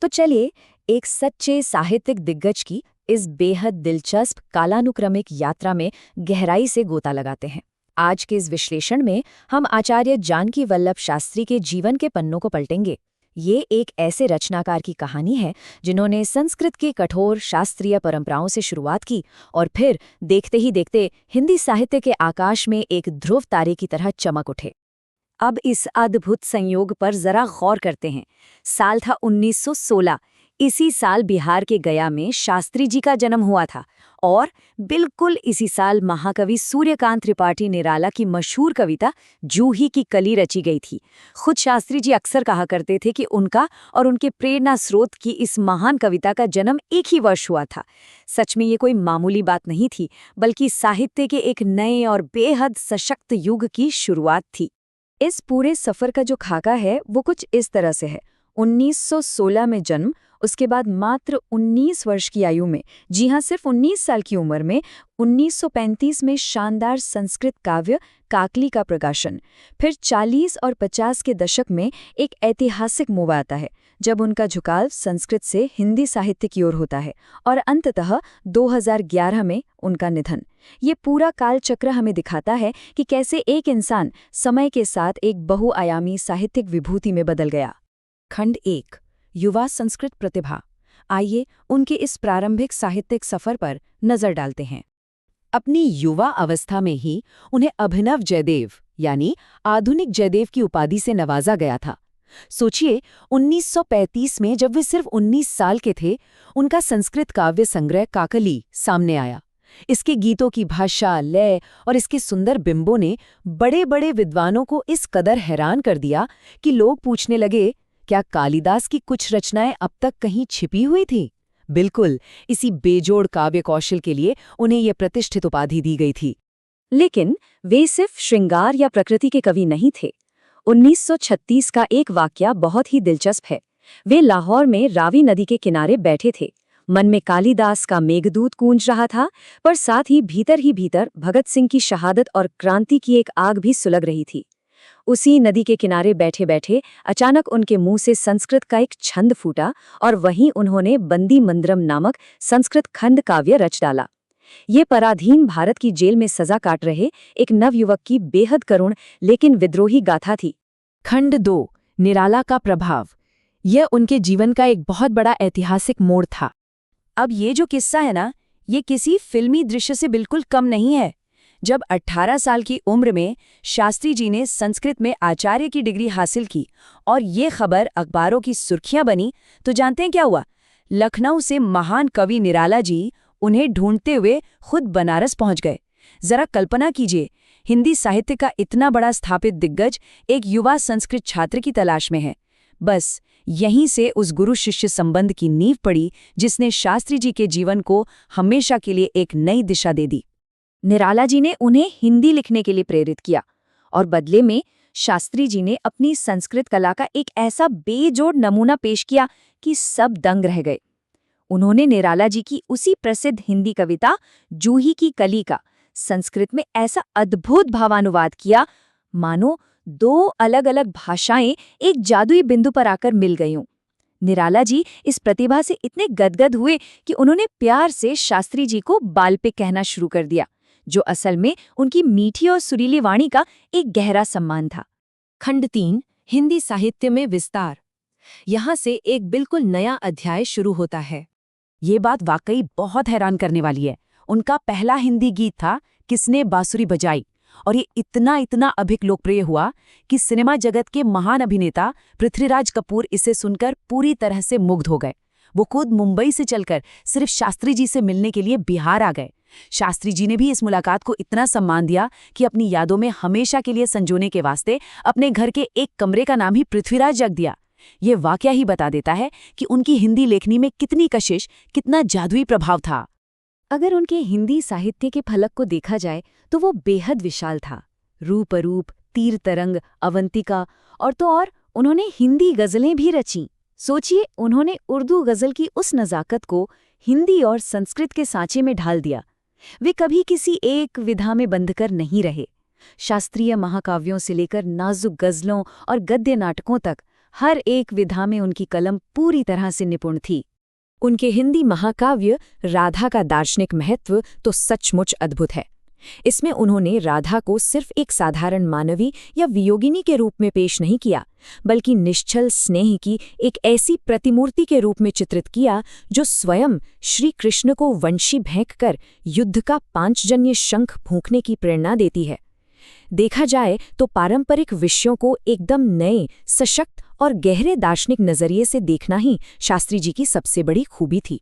तो चलिए एक सच्चे साहित्यिक दिग्गज की इस बेहद दिलचस्प कालानुक्रमिक यात्रा में गहराई से गोता लगाते हैं। आज के इस विश्लेषण में हम आचार्य जानकी वल्लभ शास्त्री के जीवन के पन्नों को पलटेंगे। ये एक ऐसे रचनाकार की कहानी है जिन्होंने संस्कृत की कठोर शास्त्रीय परंपराओं से शुरुआत की और फिर देखते ही देखते हिंदी साहित्य के आकाश में एक ध्रुव तारे की तरह चमक उठे। अब इस अद्भुत संयोग पर जरा गौर करते हैं। साल था 1916। इसी साल बिहार के गया में शास्त्री जी का जन्म हुआ था और बिल्कुल इसी साल महाकवि सूर्यकांत त्रिपाठी निराला की मशहूर कविता जूही की कली रची गई थी। खुद शास्त्री जी अक्सर कहा करते थे कि उनका और उनके प्रेरणा स्रोत की इस महान कविता का जन्म एक ही वर्ष हुआ था। सच में ये कोई मामूली बात नहीं थी, बल्कि साहित्य के एक नए और बेहद सशक्त युग की शुरुआत थी। इस पूरे सफर का जो खाका है वो कुछ इस तरह से है। 1916 में जन्म, उसके बाद मात्र 19 वर्ष की आयु में, जी हाँ सिर्फ 19 साल की उम्र में 1935 में शानदार संस्कृत काव्य काकली का प्रकाशन। फिर 40 और 50 के दशक में एक ऐतिहासिक मोड़ आता है जब उनका झुकाव संस्कृत से हिंदी साहित्य की ओर होता है और अंततः 2011 में उनका निधन। ये पूरा कालचक्र हमें दिखाता है कि कैसे एक इंसान समय के साथ एक बहुआयामी साहित्यिक विभूति में बदल गया। खंड 1, युवा संस्कृत प्रतिभा। आइए उनके इस प्रारंभिक साहित्यिक सफर पर नजर डालते हैं। अपनी युवा अवस्था में ही उन्हें अभिनव जयदेव यानी आधुनिक जयदेव की उपाधि से नवाजा गया था। सोचिए, 1935 में जब वे सिर्फ 19 साल के थे, उनका संस्कृत काव्य संग्रह काकली सामने आया। इसके गीतों की भाषा, लय और इसके सुंदर बिंबों ने बड़े बड़े विद्वानों को इस कदर हैरान कर दिया कि लोग पूछने लगे, क्या कालिदास की कुछ रचनाएं अब तक कहीं छिपी हुई थी? बिल्कुल, इसी बेजोड़ काव्य कौशल के लिए उन्हें यह प्रतिष्ठित उपाधि दी गई थी। लेकिन वे सिर्फ श्रृंगार या प्रकृति के कवि नहीं थे। 1936 का एक वाकया बहुत ही दिलचस्प है। वे लाहौर में रावी नदी के किनारे बैठे थे। मन में कालिदास का मेघदूत गूंज रहा था, पर साथ ही भीतर भगत सिंह की शहादत और क्रांति की एक आग भी सुलग रही थी। उसी नदी के किनारे बैठे बैठे अचानक उनके मुंह से संस्कृत का एक छंद फूटा और वहीं उन्होंने बंदी मंद्रम नामक संस्कृत खंड काव्य रच डाला। ये पराधीन भारत की जेल में सजा काट रहे एक नवयुवक की बेहद करुण लेकिन विद्रोही गाथा थी। खंड 2, निराला का प्रभाव। यह उनके जीवन का एक बहुत बड़ा ऐतिहासिक मोड़ था। अब ये जो किस्सा है ना, ये किसी फिल्मी दृश्य से बिल्कुल कम नहीं है। जब 18 साल की उम्र में शास्त्री जी ने संस्कृत में आचार्य की डिग्री हासिल की और ये खबर अखबारों की सुर्खियां बनी, तो जानते हैं क्या हुआ? लखनऊ से महान कवि निराला जी उन्हें ढूंढते हुए खुद बनारस पहुंच गए। जरा कल्पना कीजिए, हिंदी साहित्य का इतना बड़ा स्थापित दिग्गज एक युवा संस्कृत छात्र की तलाश में है। बस यहीं से उस गुरु शिष्य संबंध की नींव पड़ी जिसने शास्त्री जी के जीवन को हमेशा के लिए एक नई दिशा दे दी। निराला जी ने उन्हें हिंदी लिखने के लिए प्रेरित किया और बदले में शास्त्री जी ने अपनी संस्कृत कला का एक ऐसा बेजोड़ नमूना पेश किया कि सब दंग रह गए। उन्होंने निराला जी की उसी प्रसिद्ध हिंदी कविता जूही की कली का संस्कृत में ऐसा अद्भुत भावानुवाद किया, मानो दो अलग अलग भाषाएं एक जादुई बिंदु पर आकर मिल गईं। निराला जी इस प्रतिभा से इतने गदगद हुए कि उन्होंने प्यार से शास्त्री जी को बाल पे कहना शुरू कर दिया, जो असल में उनकी मीठी और सुरीली वाणी का एक गहरा सम्मान था। खंड 3, हिंदी साहित्य में विस्तार। यहाँ से एक बिल्कुल नया अध्याय शुरू होता है। ये बात वाकई बहुत हैरान करने वाली है। उनका पहला हिंदी गीत था किसने बांसुरी बजाई, और ये इतना अधिक लोकप्रिय हुआ कि सिनेमा जगत के महान अभिनेता पृथ्वीराज कपूर इसे सुनकर पूरी तरह से मुग्ध हो गए। वो खुद मुंबई से चलकर सिर्फ शास्त्री जी से मिलने के लिए बिहार आ गए। शास्त्री जी ने भी इस मुलाकात को इतना सम्मान दिया कि अपनी यादों में हमेशा के लिए संजोने के वास्ते अपने घर के एक कमरे का नाम ही पृथ्वीराज रख दिया। ये वाकया ही बता देता है कि उनकी हिंदी लेखनी में कितनी कशिश, कितना जादुई प्रभाव था। अगर उनके हिंदी साहित्य के फलक को देखा जाए तो वो बेहद विशाल था। रूप अरूप, तीर तरंग, अवंतिका और तो और उन्होंने हिंदी गज़लें भी रचीं। सोचिए, उन्होंने उर्दू गज़ल की उस नज़ाकत को हिंदी और संस्कृत के सांचे में ढाल दिया। वे कभी किसी एक विधा में बंधकर नहीं रहे। शास्त्रीय महाकाव्यों से लेकर नाजुक गज़लों और गद्य नाटकों तक हर एक विधा में उनकी कलम पूरी तरह से निपुण थी। उनके हिंदी महाकाव्य राधा का दार्शनिक महत्व तो सचमुच अद्भुत है। इसमें उन्होंने राधा को सिर्फ एक साधारण मानवी या वियोगिनी के रूप में पेश नहीं किया, बल्कि निश्चल स्नेह की एक ऐसी प्रतिमूर्ति के रूप में चित्रित किया जो स्वयं श्री कृष्ण को वंशी भेंक कर युद्ध का पांचजन्य शंख फूंकने की प्रेरणा देती है। देखा जाए तो पारंपरिक विषयों को एकदम नए, सशक्त और गहरे दार्शनिक नजरिए से देखना ही शास्त्री जी की सबसे बड़ी खूबी थी।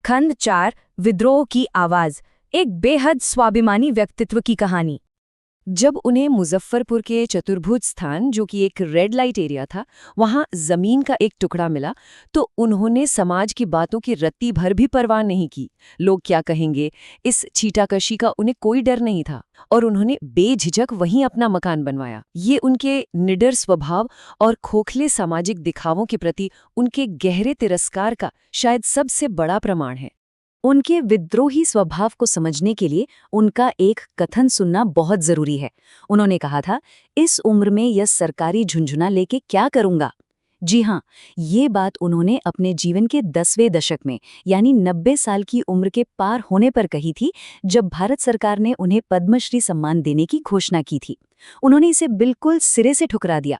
खंड 4 विद्रोह की आवाज, एक बेहद स्वाभिमानी व्यक्तित्व की कहानी। जब उन्हें मुजफ्फरपुर के चतुर्भुज स्थान, जो कि एक रेड लाइट एरिया था, वहां जमीन का एक टुकड़ा मिला, तो उन्होंने समाज की बातों की रत्ती भर भी परवाह नहीं की। लोग क्या कहेंगे, इस छीटाकशी का उन्हें कोई डर नहीं था और उन्होंने बेझिझक वहीं अपना मकान बनवाया। ये उनके निडर स्वभाव और खोखले सामाजिक दिखावों के प्रति उनके गहरे तिरस्कार का शायद सबसे बड़ा प्रमाण है। उनके विद्रोही स्वभाव को समझने के लिए उनका एक कथन सुनना बहुत जरूरी है। उन्होंने कहा था, इस उम्र में यह सरकारी झुंझुना लेके क्या करूंगा। जी हाँ, ये बात उन्होंने अपने जीवन के 10वें दशक में, यानी 90 साल की उम्र के पार होने पर कही थी, जब भारत सरकार ने उन्हें पद्मश्री सम्मान देने की घोषणा की थी। उन्होंने इसे बिल्कुल सिरे से ठुकरा दिया।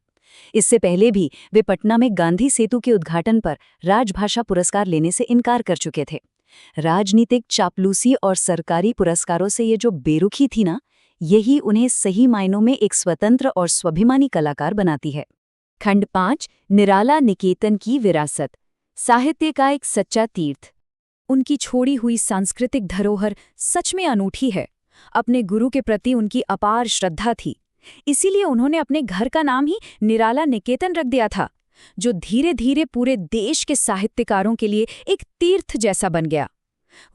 इससे पहले भी वे पटना में गांधी सेतु के उद्घाटन पर राजभाषा पुरस्कार लेने से इनकार कर चुके थे। राजनीतिक चापलूसी और सरकारी पुरस्कारों से ये जो बेरुखी थी ना, यही उन्हें सही मायनों में एक स्वतंत्र और स्वाभिमानी कलाकार बनाती है। खंड 5 निराला निकेतन की विरासत, साहित्य का एक सच्चा तीर्थ। उनकी छोड़ी हुई सांस्कृतिक धरोहर सच में अनूठी है। अपने गुरु के प्रति उनकी अपार श्रद्धा थी, इसीलिए उन्होंने अपने घर का नाम ही निराला निकेतन रख दिया था, जो धीरे धीरे पूरे देश के साहित्यकारों के लिए एक तीर्थ जैसा बन गया।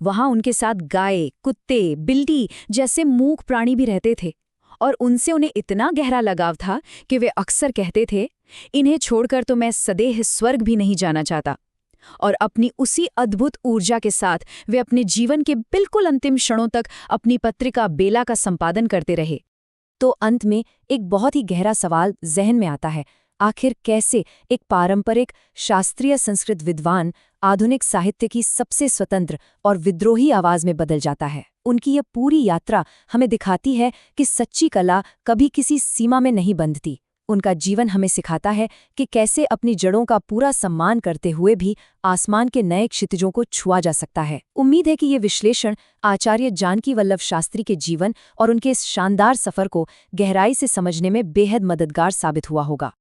वहां उनके साथ गाय, कुत्ते, बिल्ली जैसे मूक प्राणी भी रहते थे और उनसे उन्हें इतना गहरा लगाव था कि वे अक्सर कहते थे, इन्हें छोड़कर तो मैं सदैह स्वर्ग भी नहीं जाना चाहता। और अपनी उसी अद्भुत ऊर्जा के साथ वे अपने जीवन के बिल्कुल अंतिम क्षणों तक अपनी पत्रिका बेला का संपादन करते रहे। तो अंत में एक बहुत ही गहरा सवाल जहन में आता है, आखिर कैसे एक पारंपरिक शास्त्रीय संस्कृत विद्वान आधुनिक साहित्य की सबसे स्वतंत्र और विद्रोही आवाज में बदल जाता है। उनकी यह पूरी यात्रा हमें दिखाती है कि सच्ची कला कभी किसी सीमा में नहीं बंधती। उनका जीवन हमें सिखाता है कि कैसे अपनी जड़ों का पूरा सम्मान करते हुए भी आसमान के नए क्षितिजों को छुआ जा सकता है। उम्मीद है कि ये विश्लेषण आचार्य जानकी वल्लभ शास्त्री के जीवन और उनके इस शानदार सफर को गहराई से समझने में बेहद मददगार साबित हुआ होगा।